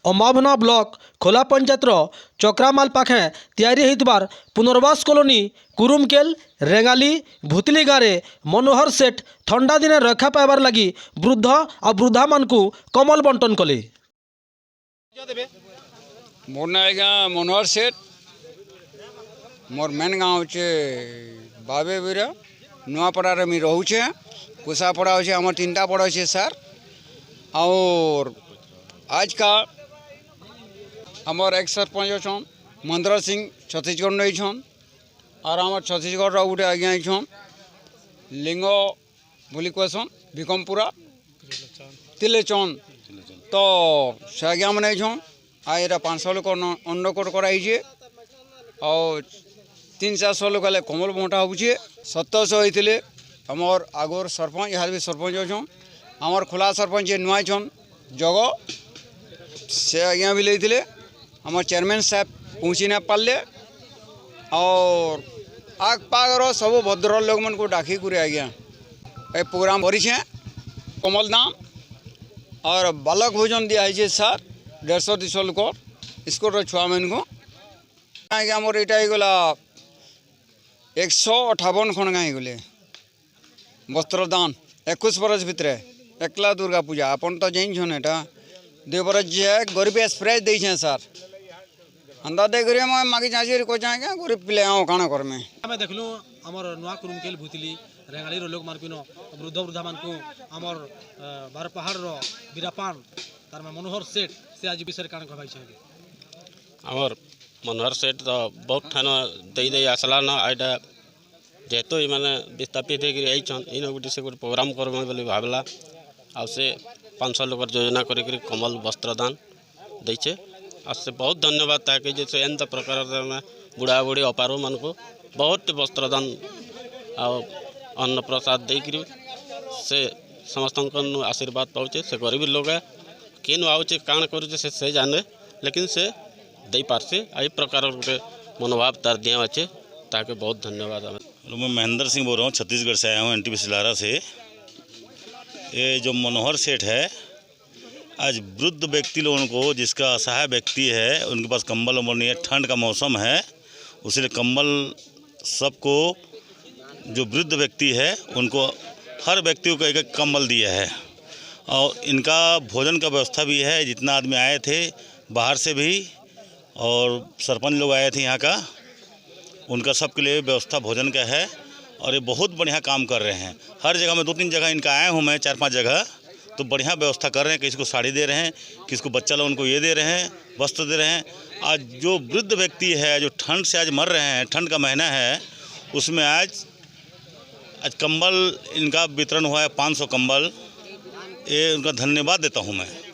अमाभना block खोला पंचायतर चक्रामाल पाखे तैयारी होइतबार पुनर्वास कॉलोनी कुरुमकेल रेंगाली भूतली गाँव में मनोहर सेठ ठंडा दिन रक्षा पाइबार लगी वृद्ध और वृद्धा मानकु कमल बंटन कले। मोर ना आज्ञा मनोहर सेठ मोर मेन गाँव हे बाबे बीरा नुआपड़ा रे रोचे कुसापड़ा अच्छे आम तीनटा पड़ा अच्छे सर और आज का हमार एक सरपंच अच्छा महेंद्र सिंह छत्तीसगढ़ नहीं छन और आम छत्तीसगढ़ गोटे आज्ञा छन लिंग बोली कहसन भिकमपुरा तिलेचन तो से आज्ञा मैंने छन आज 500 लोक अन्नकोट कराई और 300-400 लोक कमल बंटा हो 700 होते आमर आगोर सरपंच यहाँ भी सरपंच अच्छा आमर खोला सरपंच नुआ छन जग से आज्ञा भी लेते आम चेयरमैन साहब पहुँची ना पारे और आग पागर सब भद्र लोक मन को डाकी कर आज्ञा ए प्रोग्राम करें कमल दाम और बालक भोजन दिखाई सर 150-200 लोक स्कूल छुआ मन को आज्ञा मोर यहाँ गला 158 खंड गाँ गले वस्त्रदान 21 बरस भितर एकला दुर्गा पूजा अपन तो जाइन एटा 2 बरस जे गरीब एक्सप्रेस दे सर अंदा दे करिए मैं मागी जाची को जाए क्या गरीब पिले आओ काना कर में हमें देखलु हमर नुआ कुरुमकेल भूतली रेंगाली रो लोक मानकुनो वृद्ध वृद्धा मानकु हमर बार पहाड़ रो बीरापान तार में मनोहर सेठ से आज विषय कान कहबाई छै हमर मनोहर सेठ तो बहुत ठान दे आसला न आइटा जेहेतु माने विस्थापित होकर इन गोटे से गोटे प्रोग्राम करमे बोली भावला आ से 500 लोक योजना करी कमल वस्त्रदान देचे आ से बहुत धन्यवाद ताकि जैसे एंत प्रकार बुढ़ा बुढ़ी अपारो मन को बहुत वस्त्रदान आ अन्न प्रसाद देकर से समस्त आशीर्वाद पाचे से गरीब लोग किन आउचे काण करे से जाने लेकिन से दे पारसे आई प्रकार गोटे मनोभाव तार दिया अच्छे ताकि बहुत धन्यवाद। मैं महेंद्र सिंह बोल रहा हूँ, छत्तीसगढ़ से आया हूँ NTPC लारा से। ये जो मनोहर सेठ है आज वृद्ध व्यक्ति लोगों को जिसका असहाय व्यक्ति है उनके पास कंबल उम्बल नहीं है, ठंड का मौसम है उसलिए कंबल सबको जो वृद्ध व्यक्ति है उनको हर व्यक्ति को एक कंबल दिया है और इनका भोजन का व्यवस्था भी है। जितना आदमी आए थे बाहर से भी और सरपंच लोग आए थे यहाँ का उनका सबके लिए व्यवस्था भोजन का है और ये बहुत बढ़िया काम कर रहे हैं। हर जगह में 2-3 जगह इनका आया हूँ मैं 4-5 जगह तो बढ़िया व्यवस्था कर रहे हैं। किसी को साड़ी दे रहे हैं, किसी को बच्चा लोग उनको ये दे रहे हैं, वस्त्र दे रहे हैं। आज जो वृद्ध व्यक्ति है जो ठंड से आज मर रहे हैं, ठंड का महीना है उसमें आज कंबल इनका वितरण हुआ है 500 कंबल। ये उनका धन्यवाद देता हूँ मैं।